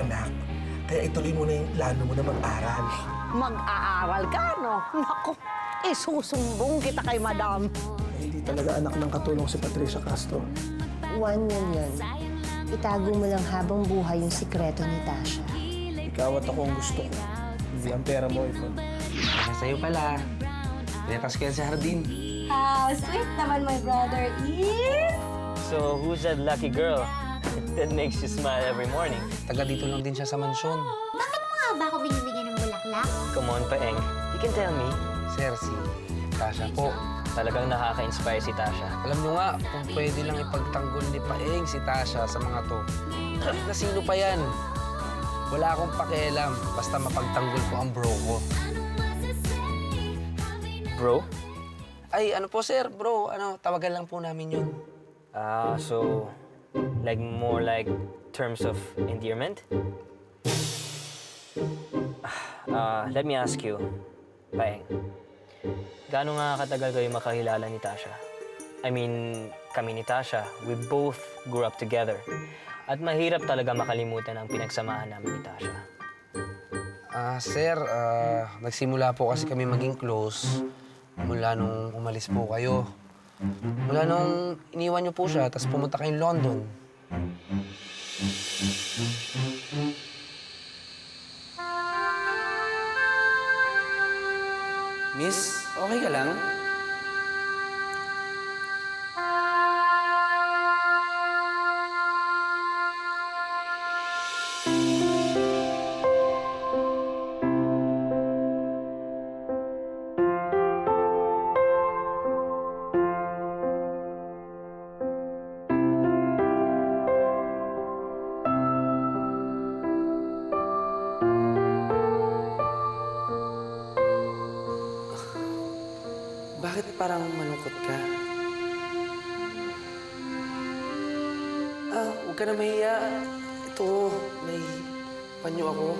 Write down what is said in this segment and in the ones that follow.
anak. Kaya ituloy mo na yung plano mo na mag-aral. Mag-aaral ka, no? Naku, isusumbong kita kay madam. Hindi talaga anak ng katulong si Patricia Castro. 1 million. Itago mo lang habang buhay yung sikreto ni Tasha. Ikaw at ako ang gusto ko. Hindi ang pera mo, Yvonne. Sa'yo pala. Lepas ko yan sa hardin. How sweet naman my brother is! So, who's that lucky girl that makes you smile every morning? Taga dito lang din siya sa mansyon. Bakit mo nga ba ako binibigyan ng bulaklak? Come on, Paeng. You can tell me. Sir, si Tasha po. Talagang nakaka-inspire si Tasha. Alam nyo nga, kung pwede lang ipagtanggol ni Paeng si Tasha sa mga to. Na sino pa yan? Wala akong pakialam. Basta mapagtanggol ko ang bro ko. Bro? Ay, ano po, sir? Bro, tawagan lang po namin yun. So, like more like terms of endearment? Let me ask you, Paeng. Gaano nga katagal kayo makahilala ni Tasha? I mean, kami ni Tasha, we both grew up together. At mahirap talaga makalimutan ang pinagsamahan namin ni Tasha. Sir, nagsimula po kasi kami maging close mula nung umalis po kayo. Mula nung iniwan niyo po siya, tapos pumunta kayong London. Miss, okay ka lang? Bakit parang malungkot ka? Huwag ka na mahiya. Ito, may panyo ako.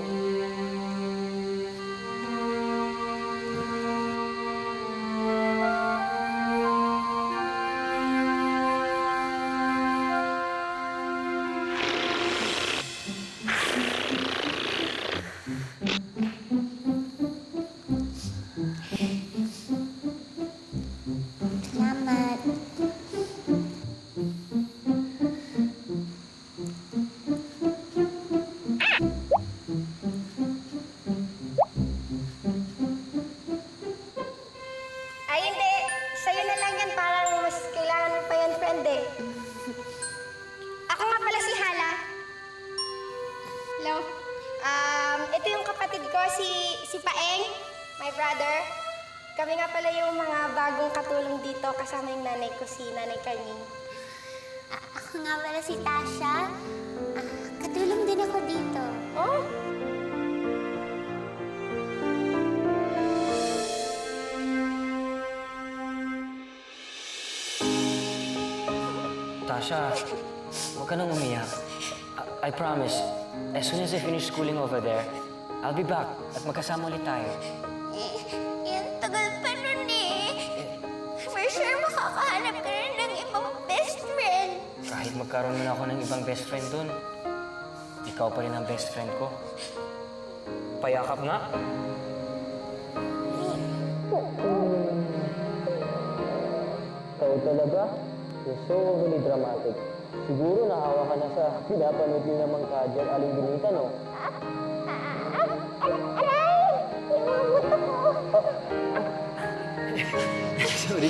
Salamat. Ay, hindi. Sa'yo na lang yan. Parang mas kailangan mo pa yan, friend eh. Ako nga pala si Hala. Hello? Ito yung kapatid ko, si Paeng, my brother. Kami nga pala yung mga bagong katulong dito kasama yung nanay ko, si Nanay Carmine. Ako nga pala si Tasha. Katulong din ako dito. Oh? Tasha, huwag ka nang umiyak. I promise, as soon as I finish schooling over there, I'll be back at magkasama ulit tayo. Yan, tagal pa nun eh. For sure, makakahanap ka rin ng ibang best friend. Kahit magkaroon na ako ng ibang best friend dun, ikaw pa rin ang best friend ko. Payakap nga. Ikaw talaga? You're so overly dramatic. Siguro nahawa ka na sa pinapanood niyo namang Kadyal Aling Binita, no? Aray! Inabot ako. Sorry.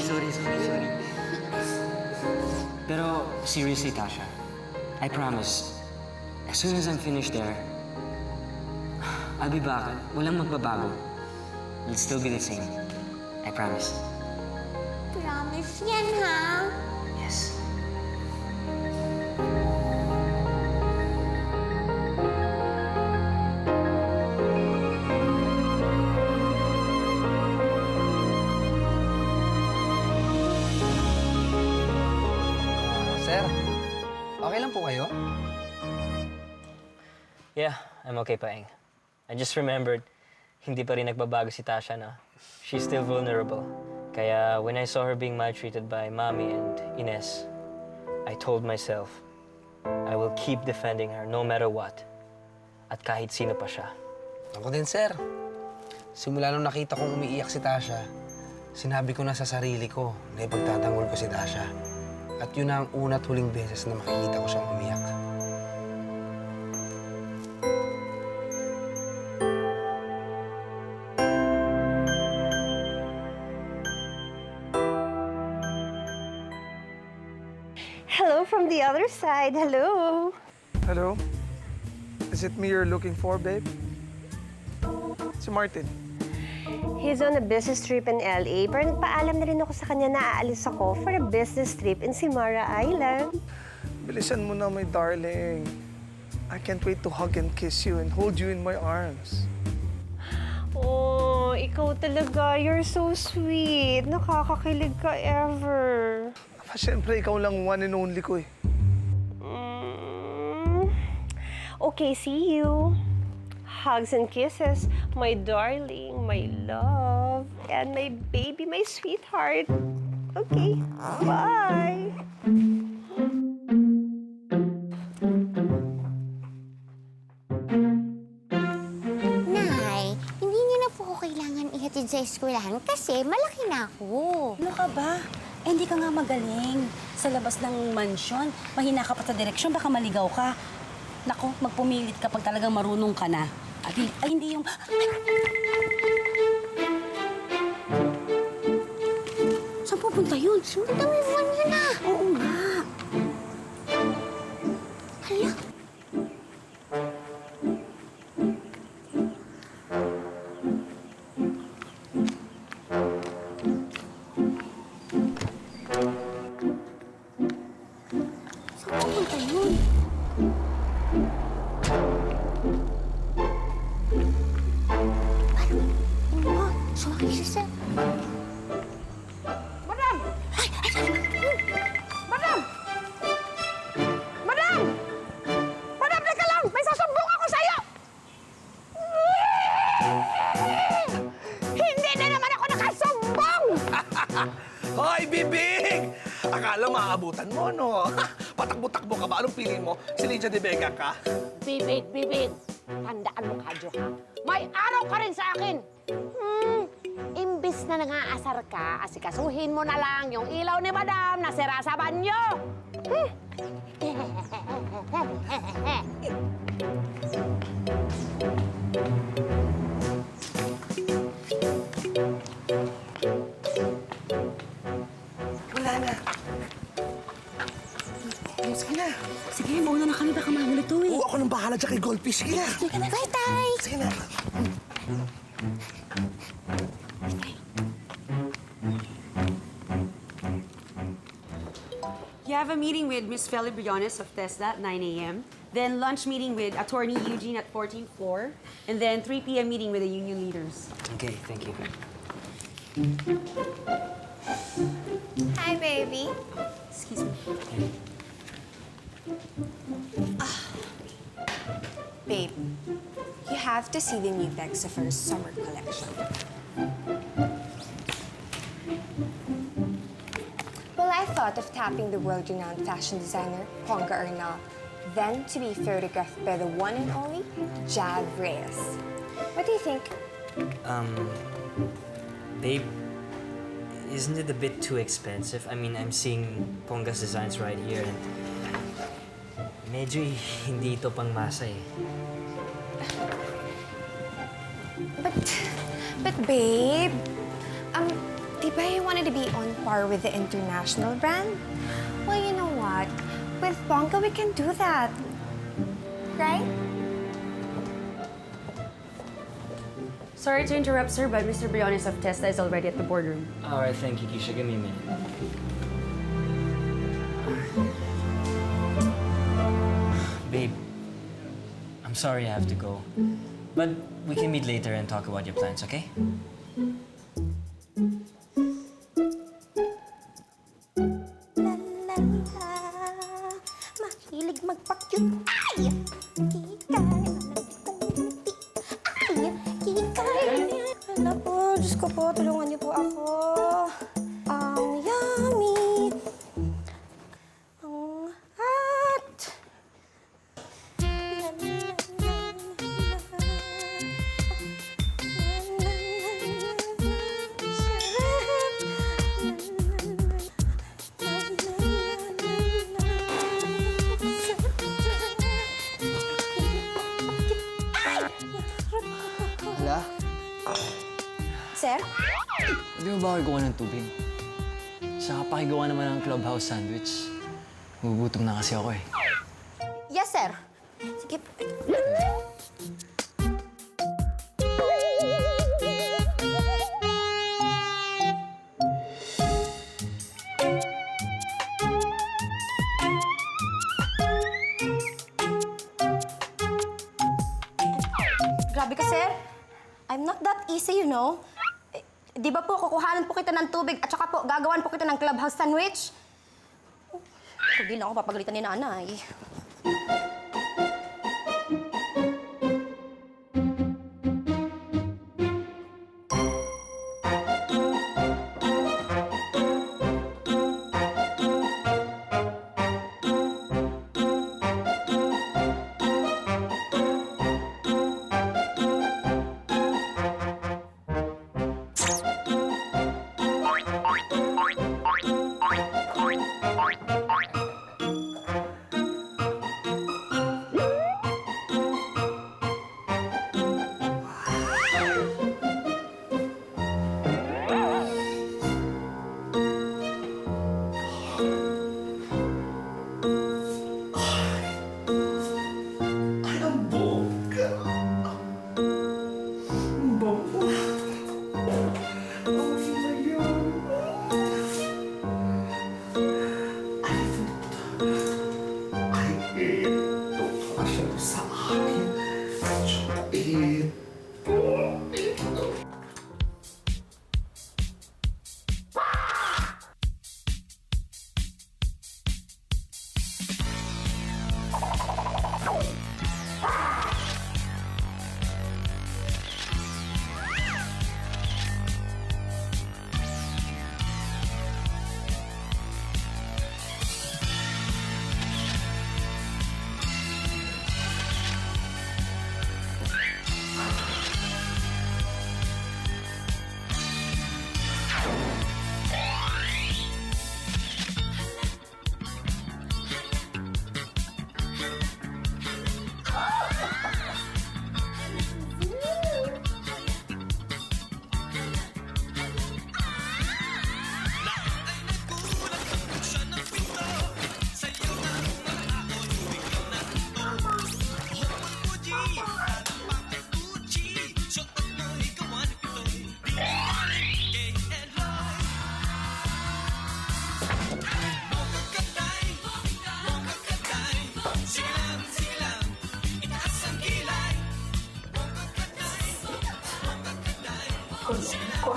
Pero seriously, Tasha, I promise, as soon as I'm finished there, I'll be back. Walang magbabago. It'll still be the same. I promise. Promise yan, ha? Yes. Sir, okay lang po kayo? Yeah, I'm okay, Paeng. I just remembered, hindi pa rin nagbabago si Tasha na. She's still vulnerable. Kaya when I saw her being maltreated by Mommy and Ines, I told myself, I will keep defending her no matter what. at kahit sino pa siya. Ako din, sir. Simula nung nakita kong umiiyak si Tasha, sinabi ko na sa sarili ko na ipagtatanggol ko si Tasha. At yun na ang una at huling beses na makikita ko siyang umiyak. Hello from the other side. Hello. Hello? Is it me you're looking for, babe? Si Martin. He's on a business trip in LA, pero nagpaalam na rin ako sa kanya na aalis ako for a business trip in Simara Island. Bilisan mo na, my darling. I can't wait to hug and kiss you and hold you in my arms. Oh, ikaw talaga. You're so sweet. Nakakakilig ka ever. Siyempre, ikaw lang one and only ko eh. Okay, see you. Hugs and kisses, my darling, my love, and my baby, my sweetheart. Okay, bye. Nay, hindi niyo na po ako kailangan ihatid sa eskwelahan kasi malaki na ako. Ano ka ba? Eh, hindi ka nga magaling. Sa labas ng mansyon, mahina ka pa sa direksyon, baka maligaw ka. Nako, magpumilit ka pag talagang marunong ka na. At hindi yung... Saan pupunta yun? Ang dami mo yun na. Oo nga. Hala, Saan pupunta yun? oh, sorry siya. Madam! Madam! Madam! Madam, teka lang! May sasumbong ako sa'yo! Hindi na naman ako nakasumbong! Hoy, Bibig! Akala maaabutan mo, no? Patakbo-takbo ka ba? Anong feeling mo? Si Lydia de Vega ka? Bibig, bibig! Tandaan mo, Kadyo, ha? May araw ka rin sa akin! Imbis na nangaasar ka, asikasuhin mo na lang yung ilaw ni Madam na sira sa banyo! Wala na. Sige na. Sige, mauna na kami, baka mahuli to eh. Oo, ako nang bahala dyan kay Goldfish. Sige na. Bye, Tay! Sige na. You have a meeting with Miss Feli Briones of TESDA at 9 a.m. Then lunch meeting with Attorney Eugene at 14th floor. And then 3 p.m. meeting with the union leaders. Okay, thank you. Hi, baby. Excuse me. Babe, you have to see the new bags of our summer collection. Well, I thought of tapping the world-renowned fashion designer, Ponga Arnal, then to be photographed by the one and only Jav Reyes. What do you think? Babe, isn't it a bit too expensive? I mean, I'm seeing Ponga's designs right here and medyo hindi ito pang masa eh. But babe, di ba you wanted to be on par with the international brand? Well, you know what? With Ponga, we can do that. Right? Sorry to interrupt, sir, but Mr. Briones of TESDA is already at the boardroom. All right, thank you, Keisha. Give me a minute. Babe, I'm sorry I have to go. But we can meet later and talk about your plans, okay? Mahilig magpa-cute. Ay! Kikay! Ay! Kikay! Hala po, Diyos ko po, tulungan niyo po ako. Ang yummy. Ang hot. Pwede mo ba ako ikuha ng tubig? Saka pakigawa naman ng clubhouse sandwich. Gugutom na kasi ako eh. Yes, sir. Sige. Grabe ka, sir. I'm not that easy, you know. Di ba po, kukuhanan po kita ng tubig at saka po, gagawan po kita ng clubhouse sandwich? Hindi na ako papagalitan ni nanay.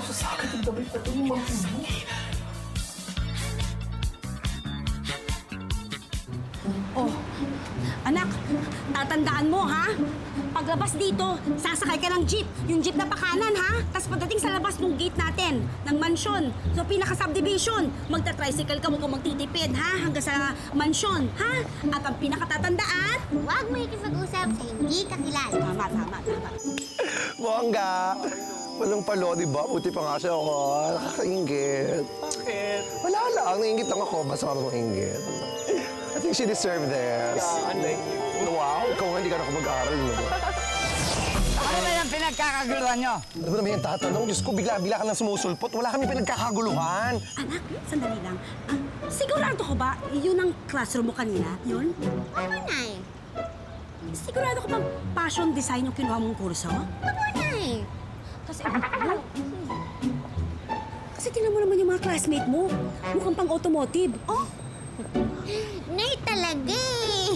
Kasi sa akin ang damit na ito ng mga ibo. Oh, anak, tatandaan mo, ha? Paglabas dito, sasakay ka ng jeep. Yung jeep na pakanan, ha? Tapos pagdating sa labas ng gate natin, ng mansyon, so pinaka-subdivision, magta-tricycle ka mo kung magtitipid, ha? Hanggang sa mansyon, ha? At ang pinakatatandaan, Huwag mo ikipag-usap sa hindi kakilala. Tama. Bongga! Walang palo, di ba? Buti pa nga siya ako. Nakakaingit. Bakit? Wala lang. Naingit lang ako. Basta ako maingit. I think she deserved this. Yeah, unlike you. Wow, ikaw nga hindi ka na ako mag-aaral. No? Ano ba yung pinagkakaguluhan nyo? Ano ba naman yung tatanong? Diyos ko, bigla ka lang sumusulpot. Wala kami pinagkakaguluhan. anak, sandali lang. Sigurado ko ba, yun ang classroom mo kanina? Yun? Oo, Nay. Sigurado ko bang fashion design yung kinuha mong kurso? Oo, Nay. Kasi tingnan mo naman yung mga classmate mo. Mukhang pang automotive. Oh, Nay talaga eh.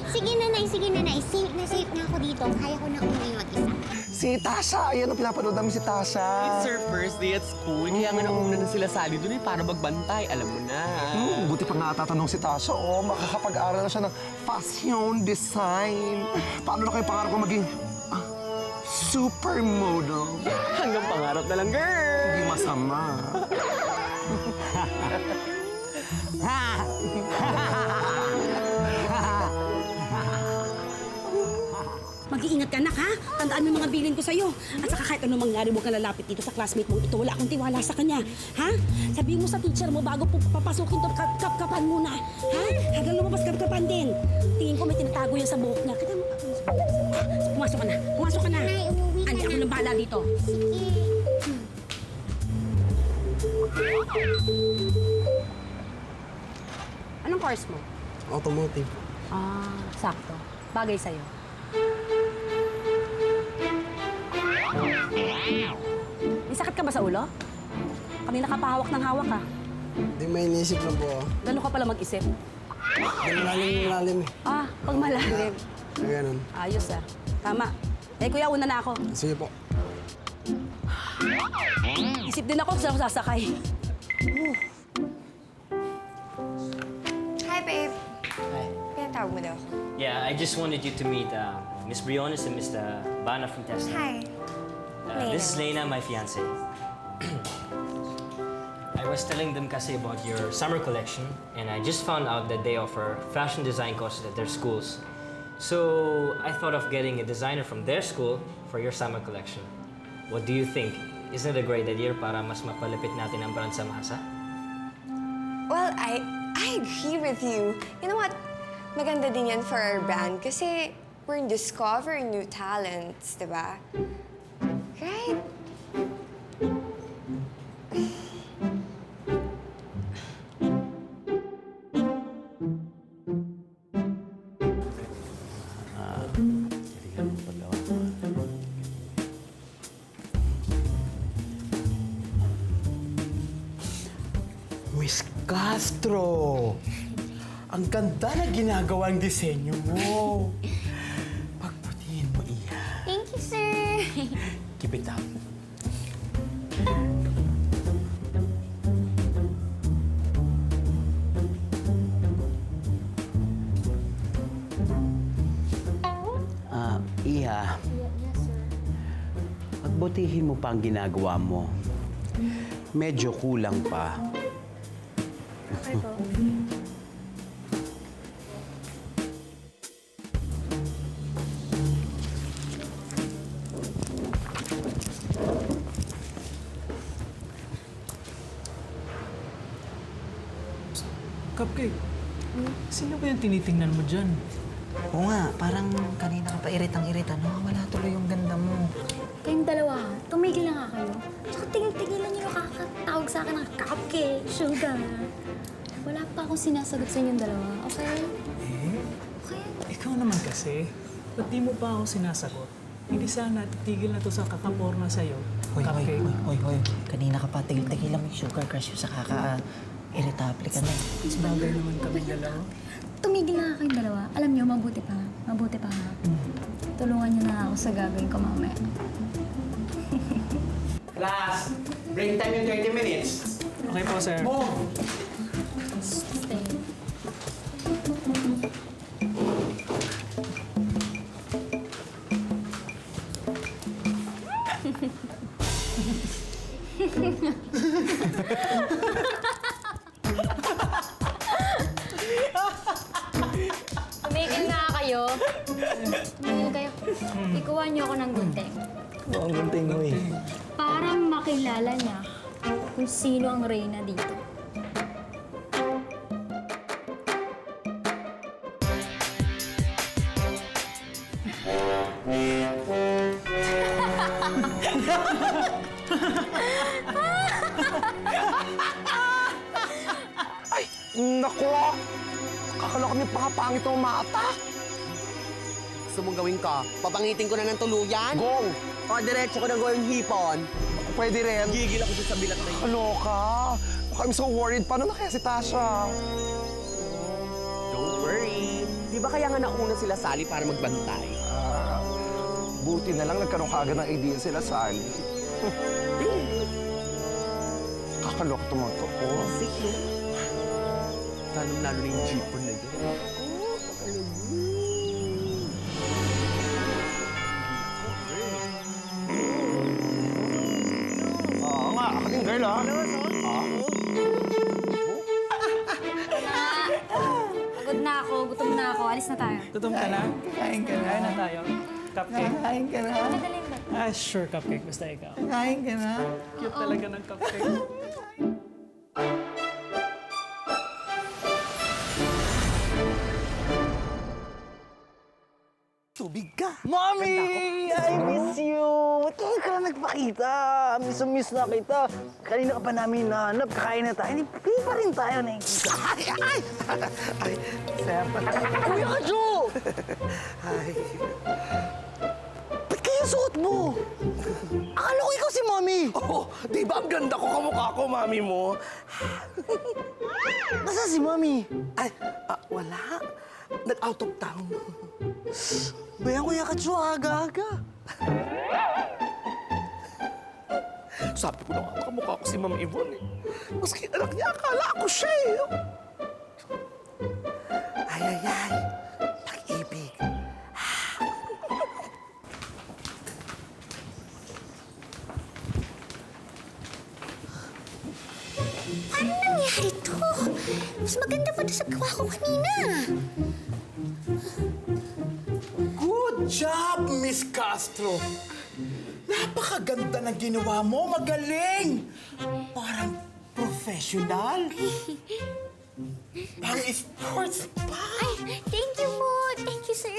Sige na, Nay. Safe na ako dito. Kaya ko na umuwi mag-isa. Si Tasha. Ayan, pinapanood namin si Tasha. It's her first day at school. Kaya nga nauna na sila sali doon para magbantay. Alam mo na. Buti pa nga tatanong si Tasha. Oh, makakapag-aral na siya ng fashion design. Paano na kayo pangarap ko maging supermodel? Hanggang pangarap na lang, girl! Hindi masama. mag-iingat ka, anak, ha? Tandaan mo yung mga bilin ko sa'yo. At saka kahit anong mangyari, huwag ka lalapit dito sa classmate mong ito. Wala akong tiwala sa kanya. Ha? Sabihin mo sa teacher mo bago papasukin to, kapkapan muna. Ha? Hanggang lumabas, kapkapan din. Tingin ko may tinatago yan sa buhok niya. Kita mo. Pumasok ka na. Nay, umuwi ka Andi, ako na. nang bahala dito. Sige. Anong course mo? Automotive. Ah, sakto. Bagay sa'yo. May sakit ka ba sa ulo? Kanina ka pa hawak ng hawak, ah. Hindi, may inisip na po ako. Gano'n ka pala mag-isip? Malalim eh. Ah, pag malalim. Ganun. Ayos, ah. Tama. Eh, kuya, una na ako. Sige po. Isip din ako kung saan ako sasakay. Hi, babe. Pinatawag mo daw. Yeah, I just wanted you to meet Miss Briones and Mr. Bana from Tesla. Hi. This is Lena, my fiance. I was telling them kasi about your summer collection, and I just found out that they offer fashion design courses at their schools. So I thought of getting a designer from their school for your summer collection. What do you think? Isn't it a great idea para mas mapalapit natin ang brand sa masa? Well, I agree with you. You know what? Maganda din yan for our brand kasi we're discovering new talents, di ba? Right? Miss Castro! Ang ganda na ginagawang disenyo mo. Pagputihin mo iyan. Thank you, sir. Keep it up. Iha, pagbutihin mo pa ang ginagawa mo. Medyo kulang pa. Okay po. Cupcake, sino ba yung tinitingnan mo dyan? Oo nga, parang kanina ka pa iritang-irita, no? Wala tuloy yung ganda mo. Kayong dalawa, tumigil na nga kayo. Tsaka tigil-tigilan niyo nakakatawag sa akin ng cupcake, sugar. Wala pa akong sinasagot sa inyong dalawa, okay? Okay. Ikaw naman kasi, ba't di mo pa ako sinasagot? Hindi sana titigil na to sa kakaporna sa'yo. Cupcake. Hoy. Kanina ka pa tigil-tigilan mo yung sugar crush yung sa kaka-irritable ka na. Mas bagay naman kami dalawa. Tumigil na nga kayong dalawa. Alam niyo, mabuti pa. Mabuti pa ha. Tulungan niyo na ako sa gagawin ko mamaya. Class, break time yung 30 minutes. Okay po, sir. Move! Stay. Tumigil na kayo. Tumigil kayo. Ikuha niyo ako ng gunting. Ang gunting mo eh. Para makilala niya kung sino ang reyna dito. Ay, naku! Kakala kami pangapangit ng mata. Gusto mong gawin ka? Papangitin ko na ng tuluyan? Go! O, diretso ko na gawin hipon. Pwede rin. Gigil ako sa bilat na yun. Kaloka! I'm so worried. Paano na kaya si Tasha? Don't worry. Di ba kaya nga nauna sila Sally para magbantay? Buti na lang nagkaroon kaagad ng idea sila, Sally. Kakalok naman to. Oh. Sige. Lalong-lalo na yung jeepon na yun. Oo nga, akating girl ah. Pagod na ako, gutom na ako. Alis na tayo. Gutom ka na? Kain ka na. Kain na tayo. Cupcake. Kain ka na. Madaling ba? Sure, Cupcake. Basta ikaw. Kain ka na. Cute talaga ng cupcake. Tubig ka. Mommy! I miss you! Ba't hindi ka na nagpakita? Miss na kita. Kanina ka pa namin nahanap. Kakain na tayo. Hindi pa rin tayo nakikita. Ay, sir. Kuya Kadyo! Ay. Ba't kaya suot mo? Akala ko ikaw si Mami. Oh, di ba ang ganda ko kamukha ko, mami mo? Nasaan si Mami? Ay, wala. Nag-out of town. Bayan Kuya Kadyo, aga-aga. Sabi ko na nga, kamukha ko si Ma'am Yvonne eh. Maski anak niya, akala ko siya eh. Ay, pag-ibig. Paano nangyari to? Mas maganda pa to sa gawa ko kanina. Good job, Miss Castro. Napakaganda ng ginawa mo. Magaling. Parang professional. Pang sports pa. Ay, thank you po. Thank you, sir.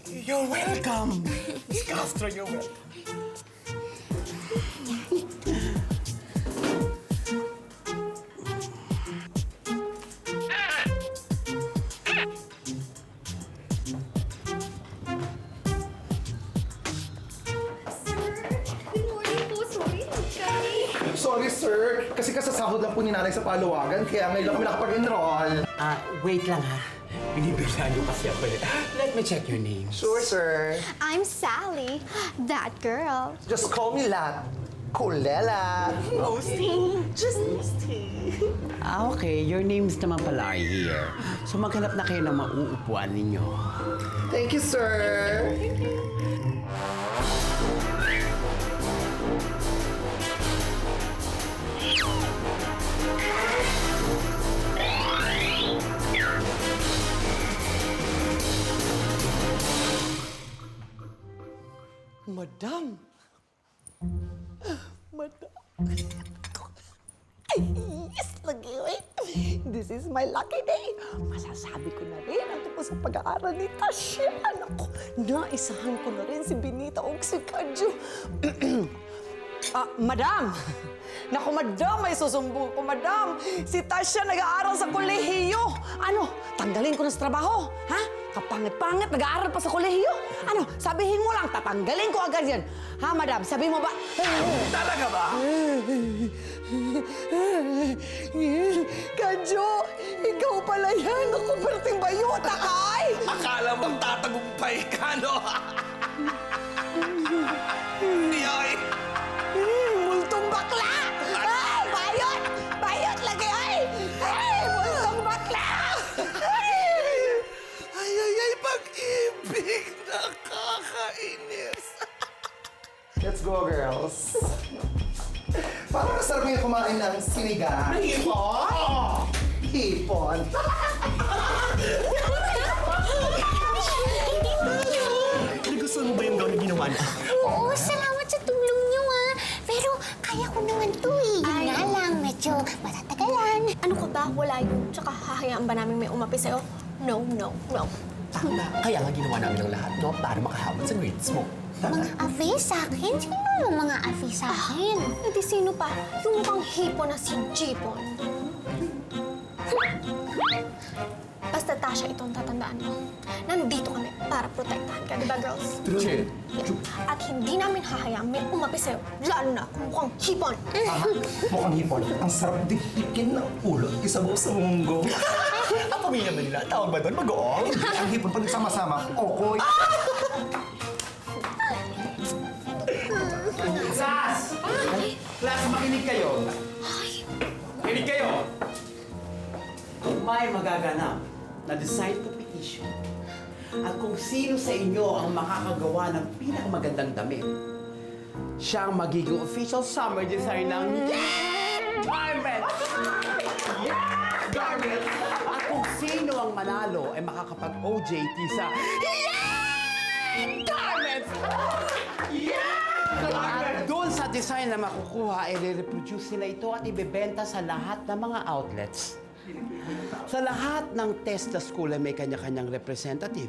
You're welcome. Miss Castro, you're welcome. Sorry, sir. Kasi kasasahod lang po ni nanay sa paluwagan, kaya ngayon lang kami nakapag-enroll. Wait lang ha. Binibigyan niyo kasi ako eh. Let me check your name. Sure, sir. I'm Sally, that girl. Just call me Lat. Kulela. Mosty. Just Mosty. Okay. Your names naman pala are here. So maghanap na kayo ng mauupuan ninyo. Thank you, sir. Madam. Madam. Ay, yes, lagi, eh. This is my lucky day. Masasabi ko na rin ang tungkol sa pag-aaral ni Tasha. Anak ko, naisahan ko na rin si Benita o si Kadyo. Madam! Naku, madam, may susumbong ko, madam. Si Tasha nag-aaral sa kolehiyo. Ano, tanggalin ko na sa trabaho? Ha? Kapangit-pangit, nag-aaral pa sa kolehiyo? Ano, sabihin mo lang, tatanggalin ko agad yan. Ha, madam? Sabihin mo ba? Talaga ba? Kadyo, ikaw pala yan. Ako, perting bayuta ka, ay! Akala mong tatagumpay ka, no? Hindi, ay! Multong bakla! Ay, bayot! Bayot lagi, ay! Ay, multong bakla! Ay, pag-ibig, nakakainis. Let's go, girls. Parang masarap ngayon kumain ng sinigang. Hipon? Hipon. Gusto mo ba yung gawin na ginawa niya? Oo, salamat sa tulong niyo, ah. Pero kaya ko naman to, eh. Yun nga lang, medyo matatagalan. Ano ka ba? Wala yun. Tsaka hahayaan ba namin may umapi sa'yo? No, no, no. Tama. Kaya nga ginawa namin ang lahat, no? Para makahabot sa grades mo. Mga afi sa akin? Sino yung mga afi sa akin? Eh di sino pa? Yung mukhang hipo na si Jipon. Basta Tasha, ito ang tatandaan mo. Nandito kami para protektahan ka, di ba, girls? True. Yeah. At hindi namin hahayaan may umapi sa'yo, lalo na kung mukhang hipon. Mukhang hipon. Ang sarap dikdikin ng ulo. Isabaw sa munggo. Ang pamilya ba nila? Tawag ba doon? Mag-oong? Ang hipon pag nagsama-sama, okoy. Sas! Class, makinig kayo. Makinig kayo. Kung may magaganap na design competition at kung sino sa inyo ang makakagawa ng pinakamagandang damit, siya ang magiging official summer design ng Garment! Garment! At kung sino ang manalo ay makakapag-OJT sa Garment! At doon sa design na makukuha, i-reproduce nila ito at ibebenta sa lahat ng mga outlets. Sa lahat ng TESDA school ay may kanya-kanyang representative.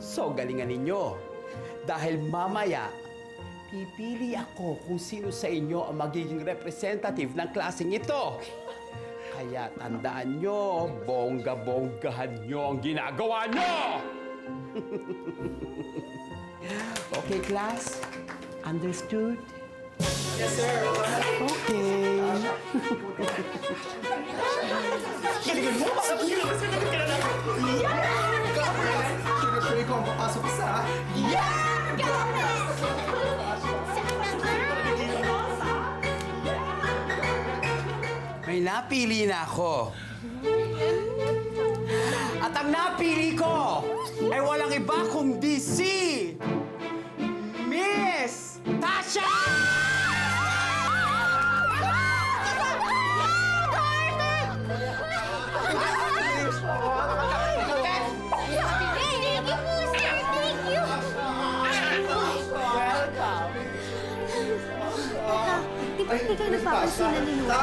So, galingan ninyo. Dahil mamaya, pipili ako kung sino sa inyo ang magiging representative ng klaseng ito. Kaya tandaan nyo, bongga-bonggahan nyo ang ginagawa nyo! Okay, class? Understood? Yes, sir. Okay. Galingan mo! Sinagot ka na lang! Pray ko ang papasok sa... May napili na ako. At ang napili ko ay walang iba kundi si Miss Tasha! Di ba hindi kayo napapansin ni Noel?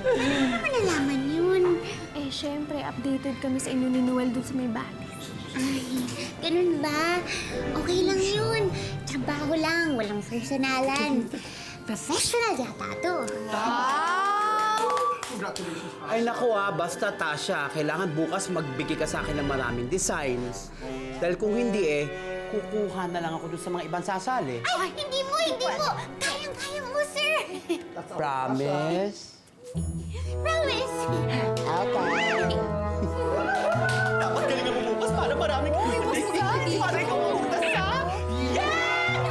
Ay, hindi naman nalaman yun. Eh, syempre, updated kami sa inyo ni Noel dun sa may bahay. Ay, ganun ba? Okay lang yun. Trabaho lang, walang personalan. Professional yata to. Congratulations. Ay naku basta Tasha, kailangan bukas magbigay ka sa akin ng maraming designs. Dahil kung hindi kukuha na lang ako dun sa mga ibang sasali. Ay, hindi mo, hindi mo. Kayang-kaya mo, sir. Promise? Promise. Okay. Dapat galingan mo bukas para maraming designs. Para ikaw mabutas, ha? Yeah!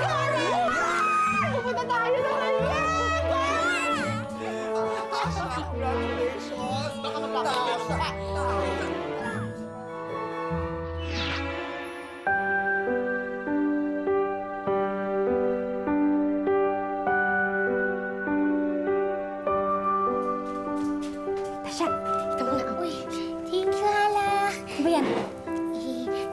Pupunta tayo naman. Congratulations! Baka mapapagod. Tasha, ito muna ako eh. Thank you, Hala. Ano ba yan?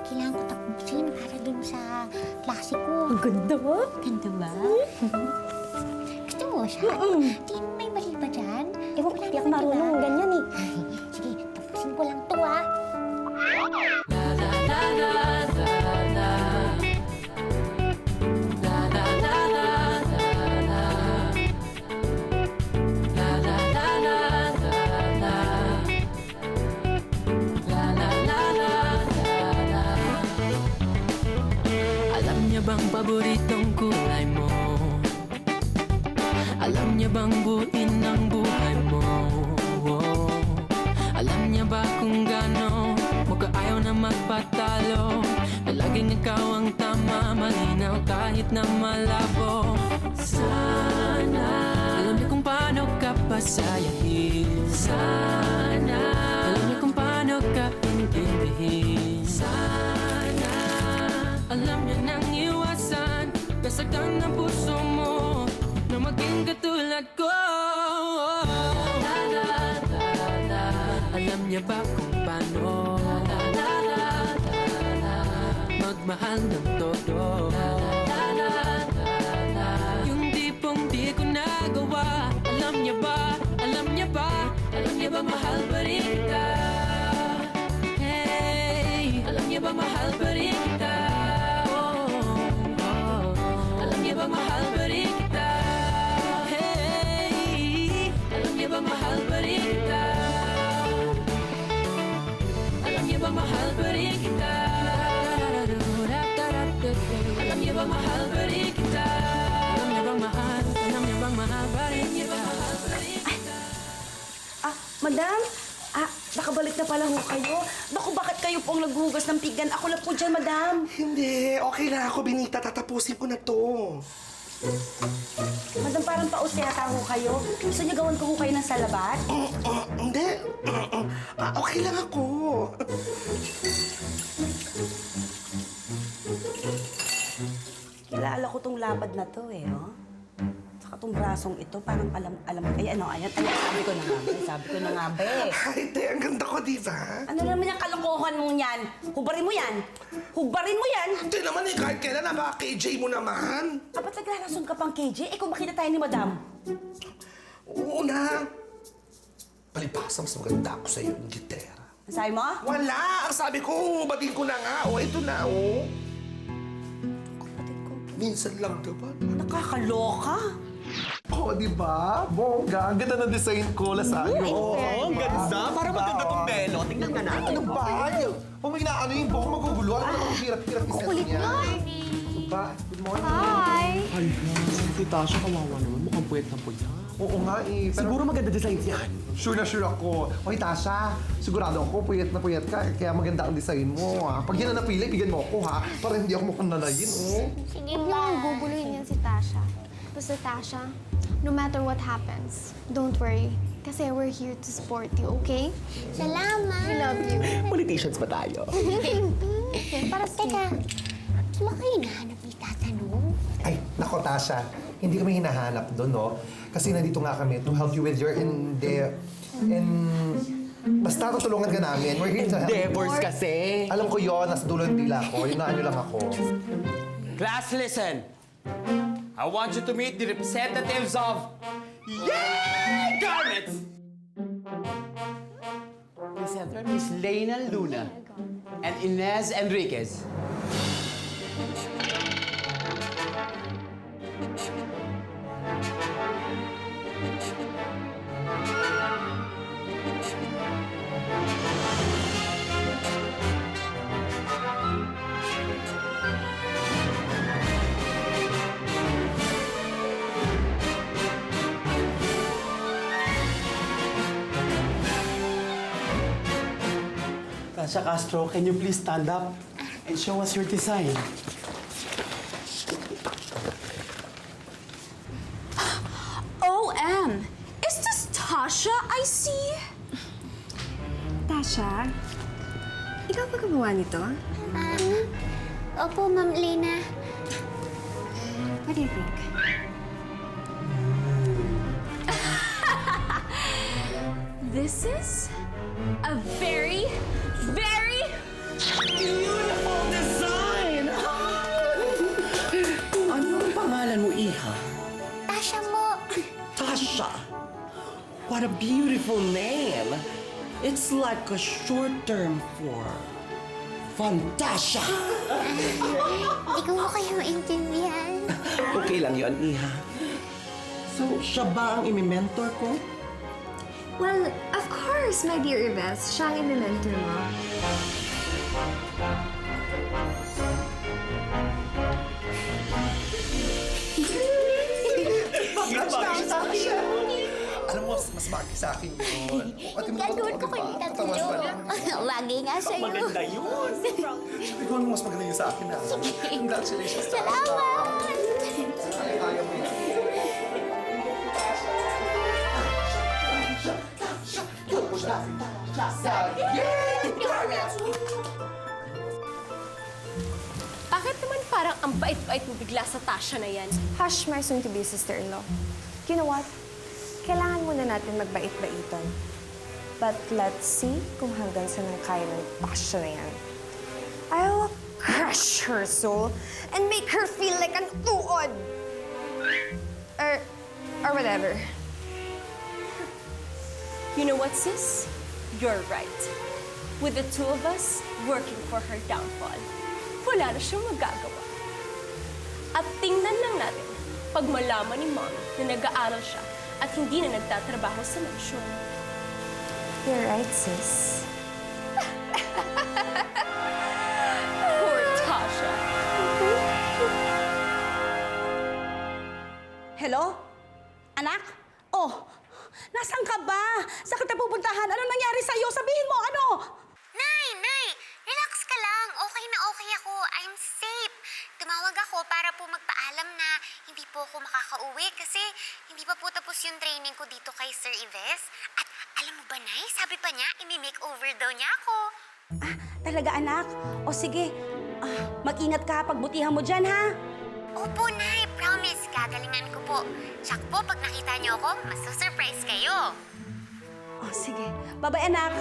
Kailangan ko tapusin para dun sa klase ko. Ang ganda ba? Ganda ba? Gusto mo siya? Tingin mo may mali ba dyan? Ewan ko, di ako marunong ng ganyan eh. Sige, tapusin ko lang to ah. Alam niya bang paboritong kulay mo? Alam niya bang buuin ang buhay mo? Alam niya ba kung gaano mo kaayaw na magpatalo? Na laging ikaw ang tama, malinaw kahit na malabo. Sana alam niya kung paano ka pasayahin. Sana alam niya kung paano ka intindihin. Sana alam niya nang iwasan kasagdan ng puso mo na maging katulad ko. Alam niya ba kung paano magmahal ng todo? Yung tipong di ko nagawa. Alam niya ba? Alam niya ba? Alam niya ba mahal pa rin kita? Hey, alam niya ba mahal pa rin kita? Alam niya ba mahal pa rin kita? Hey, alam niya ba mahal pa rin kita? Alam niya ba mahal pa rin kita? Alam niya ba mahal pa rin kita? Alam niya bang mahal? Alam niya bang mahal pa rin kita? Madam? Nakabalik na pala ho kayo. Naku, bakit kayo po ang naghuhugas ng pinggan? Ako lang po dyan, madam. Hindi, okay lang ako, Benita. Tatapusin ko na to. Madam, parang paus yata ho kayo. Gusto niyo gawan ko ho kayo ng salabat? Hindi. Okay lang ako. Kilala ko tong lapad na to eh, oh. Saka tong brasong ito, parang alam, ayan, sabi ko na nga, sabi ko na nga, be. Ay, te, ang ganda ko, di ba? Ano naman yung kalokohan mong yan? Hubarin mo yan! Hubarin mo yan! Hindi naman eh, kahit kailan napaka-KJ mo naman. Ba't naglalason ka pang KJ? Kung makita tayo ni madam. Oo na. Palibhasa, mas maganda ako sa'yo yung gitera. Ang sabi mo? Wala! Ang sabi ko, batiin ko na nga. O, ito na, o. Minsan lang naman. Nakakaloka. Oo, di ba? Bongga, ang ganda ng design ko, Lasayo. Oo, ang ganda. Parang maganda tong belo. Tingnan nga natin. Ano ba? Kung may naano yung buhok magugulo, ano naman ang hirap-hirap iset niya? Diba? Good morning. Hi! Ay, si Tasha, kawawa naman. Mukhang puyat na puyat. Oo nga eh. Pero Siguro maganda design yan. sure na sure ako. Oy, Tasha, sigurado ako, puyat na puyat ka. Kaya maganda ang design mo, ha? Pag yan na napili, bigyan mo ako, ha? Para hindi ako mukhang nalayin, oh. Sige, huwag niyo nang guguluhin yan si Tasha. Basta Tasha, no matter what happens, don't worry. Kasi we're here to support you, okay? Salamat! We love you. Politicians ba tayo? Para sa Teka, di ba kayo nahanap ni Tatanong? Ay, nako, Tasha. Hindi kami hinahanap doon, no? Kasi nandito nga kami to help you with your basta tutulungan ka namin. We're here to help. Endeavors kasi. Alam ko yon, nasa dulo ng dila ko. Yun na lang ako. Class, listen. I want you to meet the representatives of Yay Garments! Presenter Miss Lena Luna and Inez Enriquez. Tasha Castro, can you please stand up and show us your design? OM! Is this Tasha I see? Tasha, ikaw ba gumawa nito? Opo, Ma'am Lena. What do you think? This is a very Beautiful design! Ano ang pangalan mo, Iha? Tasha mo. Tasha! What a beautiful name! It's like a short term for Fantasha! Hindi ko mo kayo maintindihan. Okay lang yon, Iha. So, siya ba ang imi-mentor ko? Well, of course, my dear Yves. Siya ang imi-mentor mo. Tasha! Alam mo, mas bagay sa akin yun. Gagawin ko kayo tatlo. Bagay nga sa'yo. Maganda yun! Ikaw ang mas maganda yun sa akin, ha? Congratulations, Tasha. Salamat! Kaya mo yan. Bakit naman parang ang bait-bait mo bigla sa Tasha na yan? Hush, my soon-to-be sister-in-law. You know what? Kailangan muna natin magbait-baitan. But let's see kung hanggang saan ang kaya ng Tasha na yan. I will crush her soul and make her feel like an uod. Or whatever. You know what, sis? You're right. With the two of us working for her downfall, wala na siyang magagawa. At tingnan lang natin pag malaman ni Mom na nag-aaral siya at hindi na nagtatrabaho sa mansyon. You're right, sis. Poor Tasha. Hello? Anak? Oh, nasaan ka ba? Saan kita pupuntahan? Ano nangyari sa'yo? Sabihin mo, ano? Nay! Relax ka lang. Okay na okay ako. I'm safe. Tumawag ako para po magpaalam na hindi po ako makakauwi kasi hindi pa po tapos yung training ko dito kay Sir Yves. At alam mo ba, Nay? Sabi pa niya, imi-makeover daw niya ako. Talaga, anak? O sige, mag-ingat ka. Pagbutihan mo dyan, ha? Opo, Nay. Promise. Gagalingan ko po. Tsak po, pag nakita niyo ako, masasurprise kayo. O sige. Bye-bye, anak.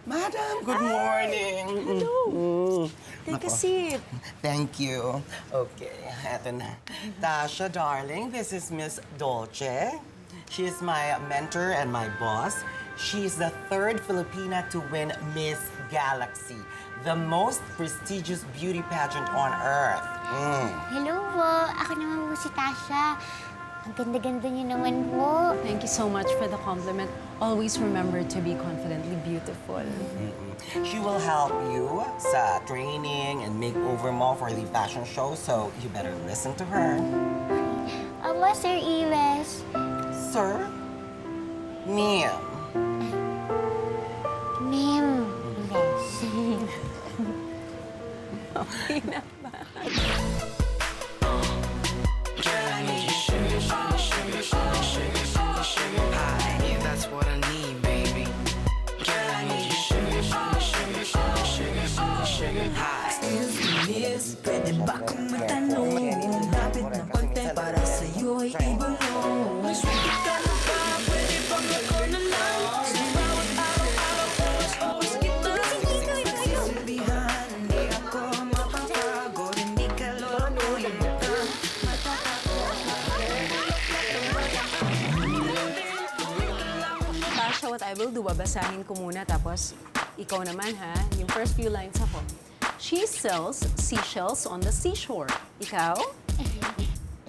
Madam, good morning. Hello. Take a seat. Thank you. Okay, eto na. Tasha, darling, this is Miss Dolce. She is my mentor and my boss. She's the third Filipina to win Miss Galaxy, the most prestigious beauty pageant on Earth. Hello po. Ako naman po si Tasha. Ang ganda-ganda niyo naman po. Thank you so much for the compliment. Always remember to be confidently beautiful. She will help you sa training and makeover mo for the fashion show, so you better listen to her. Aba, Sir Ives. Sir? Ma'am. Ma'am Ives. Okay na ba? That's what I need, baby. Girl, I need you sugar, sugar, sugar, sugar, sugar, sugar high. Excuse me, miss, pwede ba kong matanong? Lapit ng konti para sa'yo ay ibulong. Sweet ka na ba? Pwede bang ako na lang? Sa bawat araw-araw ko, oras kita sisilbihan. Hindi ako mapapagod, hindi ka loloyin ka. Tasha, what I will do, babasahin ko muna, tapos ikaw naman, ha? Yung first few lines ako. She sells seashells on the seashore. Ikaw?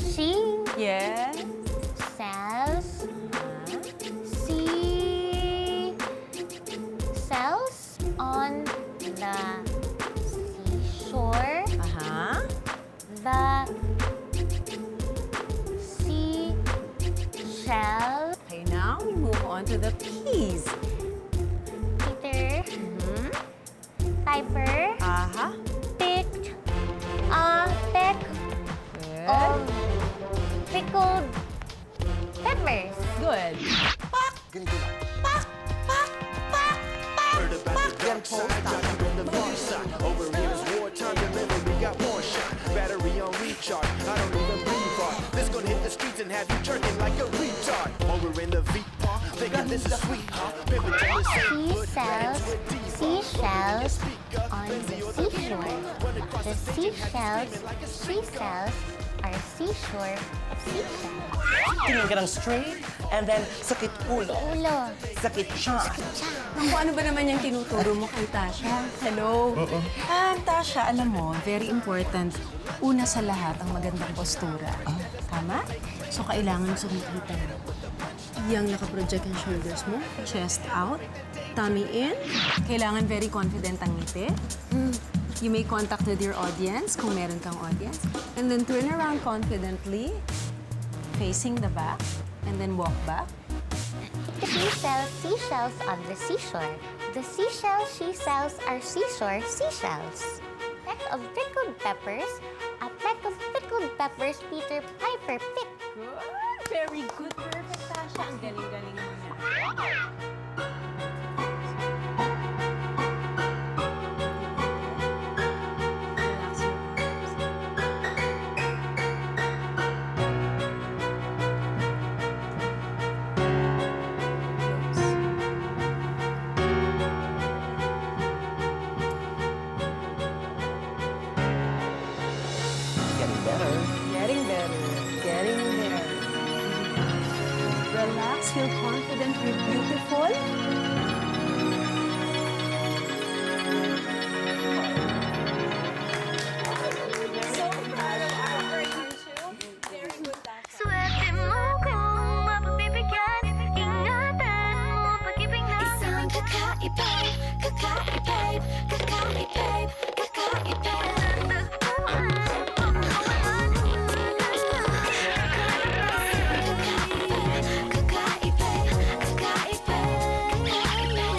She Yes. sells cells on the seashore. The seashell. Okay, now we move on to the P's. Peter. Piper. Picked a peck of pickled peppers. Good. Ganito lang. Heard about the dark side, got you on the far side. Over here is wartime delivery, got more shot. Battery on recharge, I don't even breathe hard. This gonna hit the streets and have you jerking like a retard. Over in the V-Park, thinking this is sweet, huh? Pimpin' to the same hood, Seashells on the seashore. The seashells she sells are seashore seashells. Tingin ka ng straight, and then sakit ulo. Sakit siya. Naku, ano ba naman yung tinuturo mo kay Tasha? Hello? Tasha, alam mo, very important. Una sa lahat, ang magandang postura. Tama? So, kailangan sumikita mo. Yung nakaproject yung shoulders mo, chest out, tummy in. Kailangan very confident ang ngiti. You make contact with your audience, kung meron kang audience. And then turn around confidently, facing the back, and then walk back. She sells seashells on the seashore. The seashells she sells are seashore seashells. Peck of pickled peppers. A peck of pickled peppers Peter Piper picked. Good. Very good. Perfect, Tasha. Ang galing-galing mo na. Getting better. Getting better. Getting there. Relax, feel confident, you're beautiful. Swerte mo kung mapabibigyan. Ingatan mo pag-ibig na isang kakaibay, kakaibay, kakaibay, kakaibay.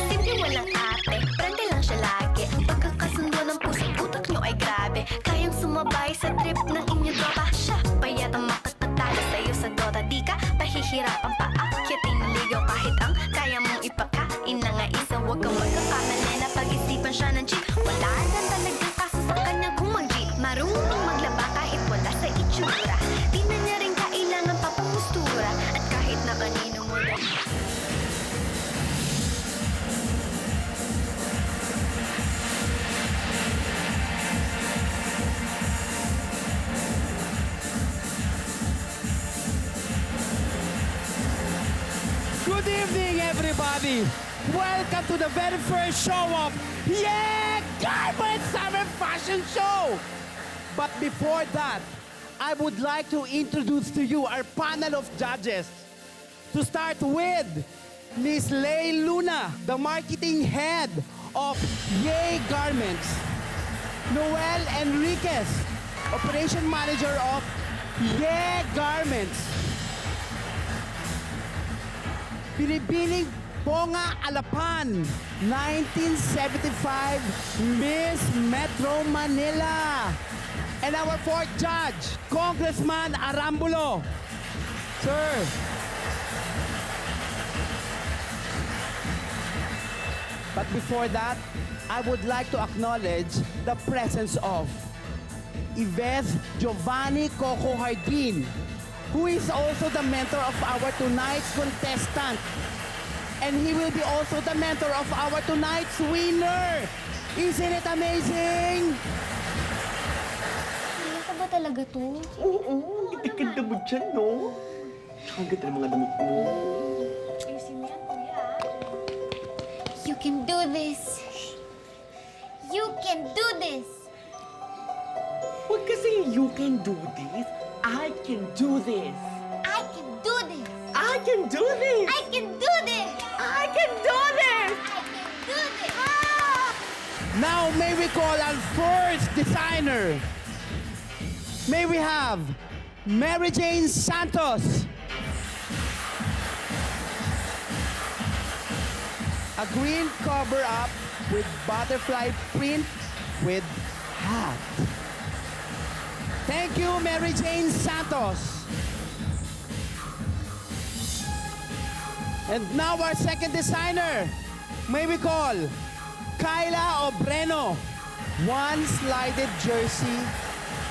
Simple walang ate, prende lang siya lagi. Ang pagkakasundo ng puso't utak nyo ay grabe. Kayang sumabay sa trip ng inyong tropa. Siya pa yata makatatalo sa'yo sa Dota. Di ka pahihirapan pa akyatin ligaw kahit ang kaya mong ipakain na nga isa. Huwag kang magkakala na pag-isipan siya ng cheat. Wala na talagang kaso sa kanya kung mag-jeep. Marunong maglaba kahit wala sa itsura. Di na niya rin kailangan papamustura. At kahit na kanino mo na Good evening, everybody. Welcome to the very first show of Yeah! Garment Summer Fashion Show! But before that, I would like to introduce to you our panel of judges. To start with, Miss Lay Luna, the marketing head of Yay Garments. Noel Enriquez, operation manager of Yay Garments. Binibining Ponga Alapan, 1975 Miss Metro Manila. And our fourth judge, Congressman Arambulo. Sir. But before that, I would like to acknowledge the presence of Yves Giovanni Coco Hardin, who is also the mentor of our tonight's contestant. And he will be also the mentor of our tonight's winner. Isn't it amazing? Kaya ka ba talaga to? Oo, ganda mo dyan, no? Tsaka ang ganda ng mga damit mo. Ayusin mo yan, kuya. You can do this. You can do this. Huwag kasi you can do this. I can do this. I can do this. I can do this. I can do this. I can do this. I can do this. Now may we call our first designer. May we have Mary Jane Santos. A green cover-up with butterfly print with hat. Thank you, Mary Jane Santos. And now our second designer. May we call Kyla Obreno. One slided jersey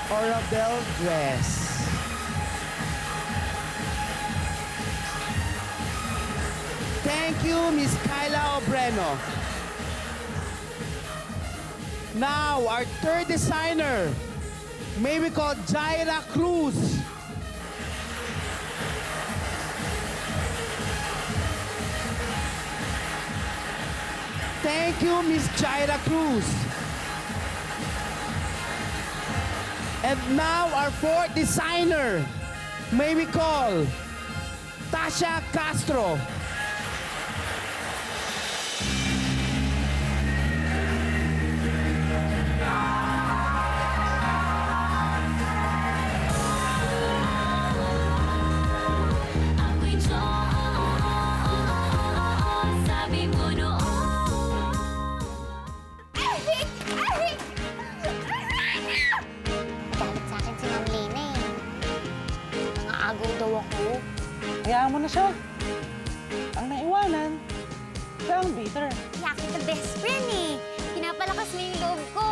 or a bell dress. Thank you, Miss Kyla Obreno. Now, our third designer. May we call Jaira Cruz. Thank you, Miss Jaira Cruz. And now, our fourth designer. May we call Tasha Castro. Galit sa akin si Ma'am Lena eh. Nangaagaw daw ako. Hayaan mo na siya. Ang naiwanan, siya ang bitter. Kaya kita best friend eh. Pinapalakas mo yung loob ko.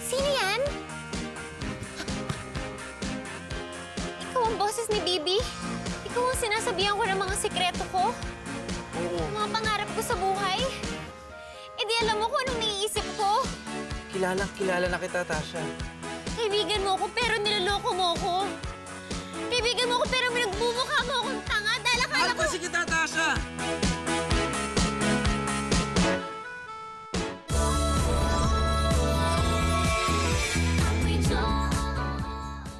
Sino yan? Ikaw ang boses ni Bibi? Ikaw ang sinasabihan ko ng mga sikreto ko? Oo. Mga pangarap ko sa buhay? E di alam mo kung anong naiisip ko? Kilala na kita, Tasha. Kaibigan mo ako pero niloloko mo ako.